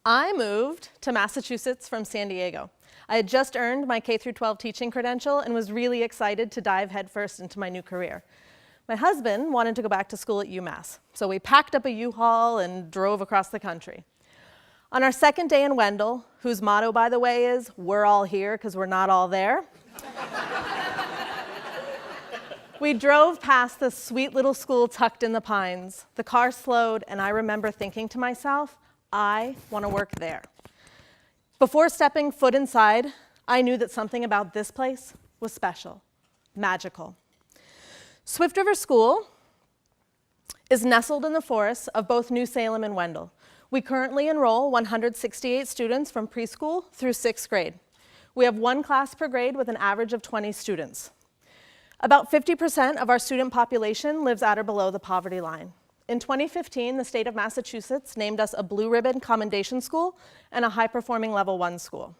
I moved to Massachusetts from San Diego. I had just earned my K-12 teaching credential and was really excited to dive headfirst into my new career. My husband wanted to go back to school at UMass, so we packed up a U-Haul and drove across the country. On our second day in Wendell, whose motto, by the way, is, "We're all here because we're not all there," we drove past this sweet little school tucked in the pines. The car slowed, and I remember thinking to myself, I want to work there. Before stepping foot inside, I knew that something about this place was special, magical. Swift River School is nestled in the forests of both New Salem and Wendell. We currently enroll 168 students from preschool through 6th grade. We have one class per grade with an average of 20 students. About 50% of our student population lives at or below the poverty line. In 2015, the state of Massachusetts named us a Blue Ribbon Commendation School and a high-performing Level 1 school.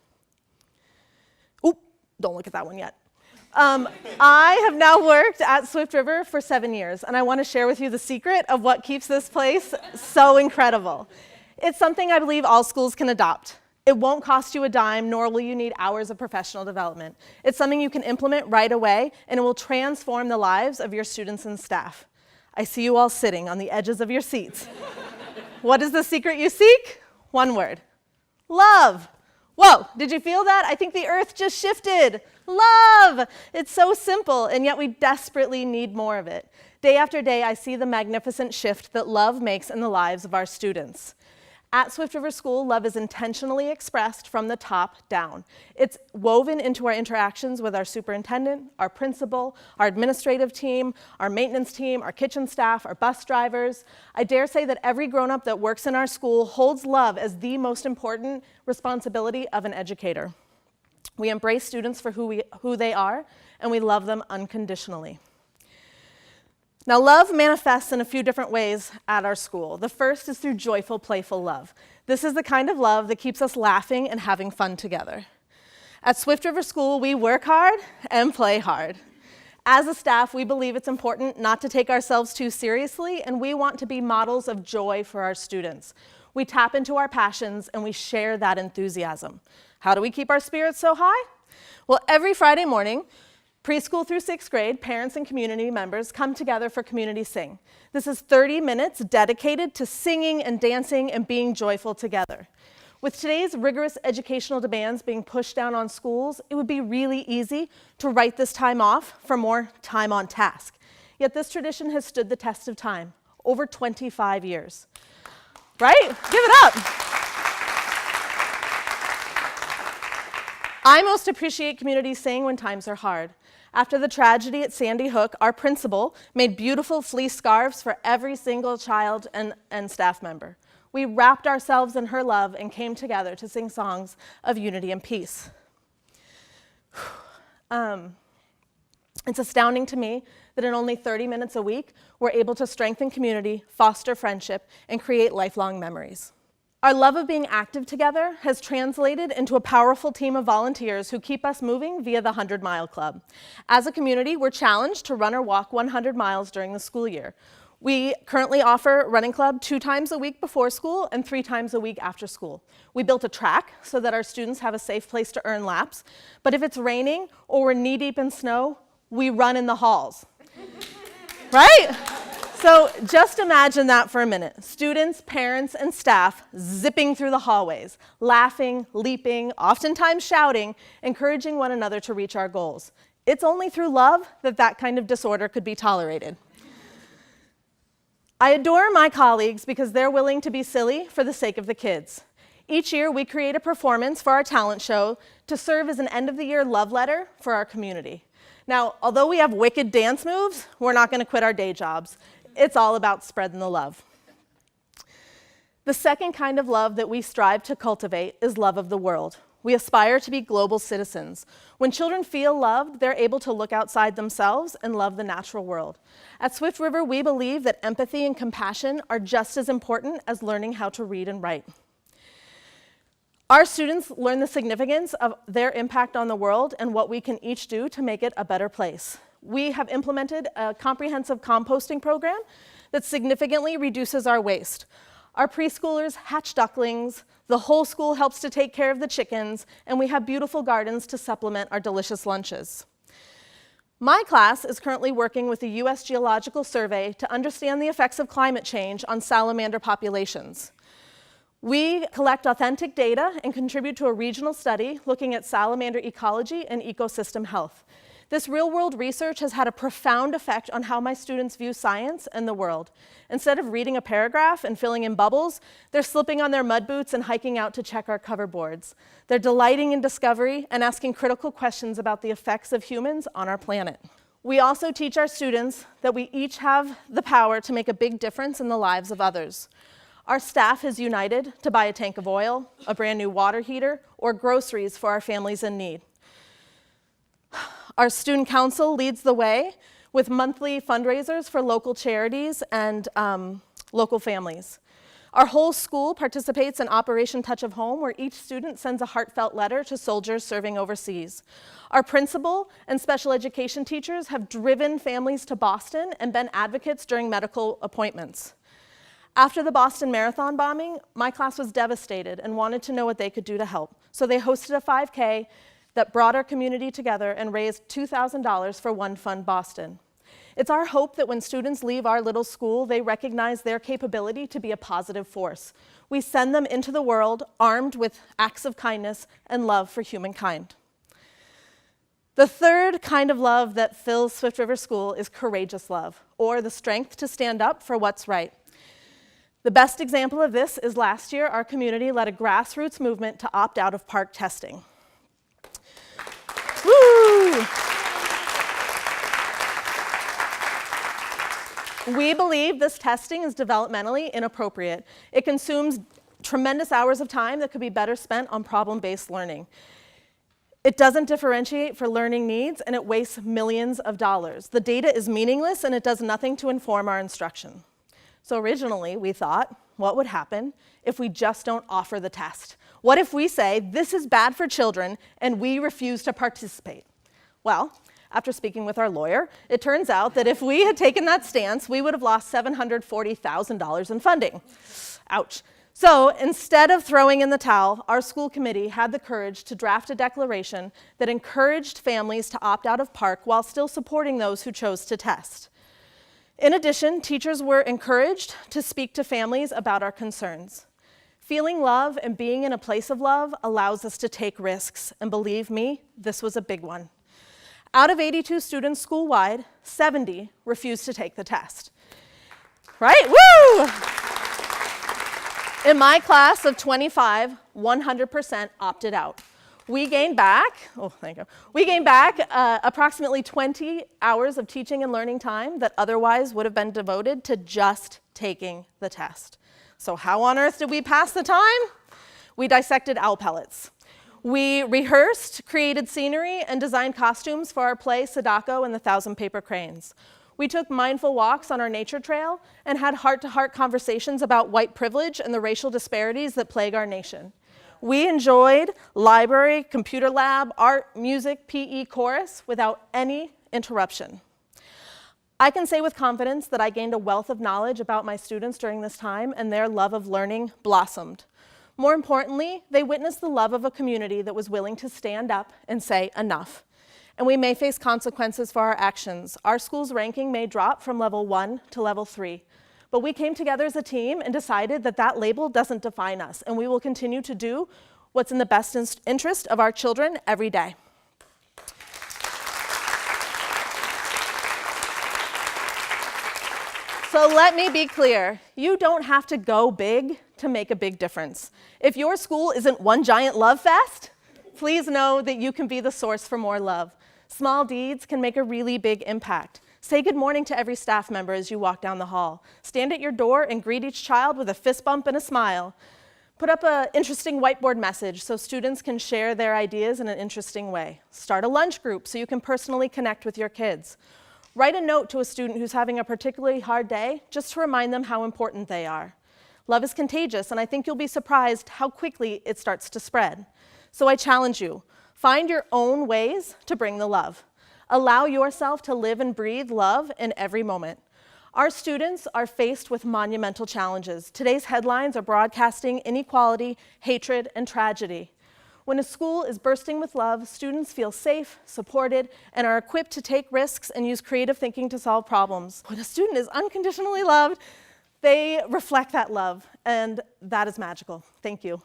Oop, don't look at that one yet. I have now worked at Swift River for 7 years, and I want to share with you the secret of what keeps this place so incredible. It's something I believe all schools can adopt. It won't cost you a dime, nor will you need hours of professional development. It's something you can implement right away, and it will transform the lives of your students and staff. I see you all sitting on the edges of your seats. What is the secret you seek? One word: love. Whoa, did you feel that? I think the earth just shifted. Love! It's so simple, and yet we desperately need more of it. Day after day, I see the magnificent shift that love makes in the lives of our students. At Swift River School, love is intentionally expressed from the top down. It's woven into our interactions with our superintendent, our principal, our administrative team, our maintenance team, our kitchen staff, our bus drivers. I dare say that every grown-up that works in our school holds love as the most important responsibility of an educator. We embrace students for who they are, and we love them unconditionally. Now, love manifests in a few different ways at our school. The first is through joyful, playful love. This is the kind of love that keeps us laughing and having fun together. At Swift River School, we work hard and play hard. As a staff, we believe it's important not to take ourselves too seriously, and we want to be models of joy for our students. We tap into our passions, and we share that enthusiasm. How do we keep our spirits so high? Well, every Friday morning, preschool through 6th grade, parents and community members come together for Community Sing. This is 30 minutes dedicated to singing and dancing and being joyful together. With today's rigorous educational demands being pushed down on schools, it would be really easy to write this time off for more time on task. Yet this tradition has stood the test of time, over 25 years. Right? Give it up. I most appreciate Community Sing when times are hard. After the tragedy at Sandy Hook, our principal made beautiful fleece scarves for every single child and staff member. We wrapped ourselves in her love and came together to sing songs of unity and peace. It's astounding to me that in only 30 minutes a week, we're able to strengthen community, foster friendship, and create lifelong memories. Our love of being active together has translated into a powerful team of volunteers who keep us moving via the 100-Mile Club. As a community, we're challenged to run or walk 100 miles during the school year. We currently offer running club 2 times a week before school and 3 times a week after school. We built a track so that our students have a safe place to earn laps, but if it's raining or we're knee-deep in snow, we run in the halls. Right? So just imagine that for a minute. Students, parents, and staff zipping through the hallways, laughing, leaping, oftentimes shouting, encouraging one another to reach our goals. It's only through love that that kind of disorder could be tolerated. I adore my colleagues because they're willing to be silly for the sake of the kids. Each year, we create a performance for our talent show to serve as an end-of-the-year love letter for our community. Now, although we have wicked dance moves, we're not going to quit our day jobs. It's all about spreading the love. The second kind of love that we strive to cultivate is love of the world. We aspire to be global citizens. When children feel loved, they're able to look outside themselves and love the natural world. At Swift River, we believe that empathy and compassion are just as important as learning how to read and write. Our students learn the significance of their impact on the world and what we can each do to make it a better place. We have implemented a comprehensive composting program that significantly reduces our waste. Our preschoolers hatch ducklings, The whole school helps to take care of the chickens, and we have beautiful gardens to supplement our delicious lunches. My class is currently working with the U.S. Geological Survey to understand the effects of climate change on salamander populations. We collect authentic data and contribute to a regional study looking at salamander ecology and ecosystem health. This real-world research has had a profound effect on how my students view science and the world. Instead of reading a paragraph and filling in bubbles, they're slipping on their mud boots and hiking out to check our cover boards. They're delighting in discovery and asking critical questions about the effects of humans on our planet. We also teach our students that we each have the power to make a big difference in the lives of others. Our staff is united to buy a tank of oil, a brand new water heater, or groceries for our families in need. Our student council leads the way with monthly fundraisers for local charities and local families. Our whole school participates in Operation Touch of Home, where each student sends a heartfelt letter to soldiers serving overseas. Our principal and special education teachers have driven families to Boston and been advocates during medical appointments. After the Boston Marathon bombing, my class was devastated and wanted to know what they could do to help. So they hosted a 5K that brought our community together and raised $2,000 for One Fund Boston. It's our hope that when students leave our little school, they recognize their capability to be a positive force. We send them into the world armed with acts of kindness and love for humankind. The third kind of love that fills Swift River School is courageous love, or the strength to stand up for what's right. The best example of this is last year, our community led a grassroots movement to opt out of PARCC testing. Woo! We believe this testing is developmentally inappropriate. It consumes tremendous hours of time that could be better spent on problem-based learning. It doesn't differentiate for learning needs, and it wastes millions of dollars. The data is meaningless, and it does nothing to inform our instruction. So originally, we thought, what would happen if we just don't offer the test? What if we say, this is bad for children, and we refuse to participate? Well, after speaking with our lawyer, it turns out that if we had taken that stance, we would have lost $740,000 in funding. Ouch. So instead of throwing in the towel, our school committee had the courage to draft a declaration that encouraged families to opt out of PARCC while still supporting those who chose to test. In addition, teachers were encouraged to speak to families about our concerns. Feeling love and being in a place of love allows us to take risks, and believe me, this was a big one. Out of 82 students school-wide, 70 refused to take the test. Right? Woo! In my class of 25, 100% opted out. We gained back, approximately 20 hours of teaching and learning time that otherwise would have been devoted to just taking the test. So how on earth did we pass the time? We dissected owl pellets. We rehearsed, created scenery, and designed costumes for our play Sadako and the Thousand Paper Cranes. We took mindful walks on our nature trail and had heart-to-heart conversations about white privilege and the racial disparities that plague our nation. We enjoyed library, computer lab, art, music, PE, chorus without any interruption. I can say with confidence that I gained a wealth of knowledge about my students during this time, and their love of learning blossomed. More importantly, they witnessed the love of a community that was willing to stand up and say enough. And we may face consequences for our actions. Our school's ranking may drop from level 1 to level 3. But we came together as a team and decided that that label doesn't define us, and we will continue to do what's in the best interest of our children every day. So let me be clear, you don't have to go big to make a big difference. If your school isn't one giant love fest, please know that you can be the source for more love. Small deeds can make a really big impact. Say good morning to every staff member as you walk down the hall. Stand at your door and greet each child with a fist bump and a smile. Put up an interesting whiteboard message so students can share their ideas in an interesting way. Start a lunch group so you can personally connect with your kids. Write a note to a student who's having a particularly hard day just to remind them how important they are. Love is contagious, and I think you'll be surprised how quickly it starts to spread. So I challenge you, find your own ways to bring the love. Allow yourself to live and breathe love in every moment. Our students are faced with monumental challenges. Today's headlines are broadcasting inequality, hatred, and tragedy. When a school is bursting with love, students feel safe, supported, and are equipped to take risks and use creative thinking to solve problems. When a student is unconditionally loved, they reflect that love, and that is magical. Thank you.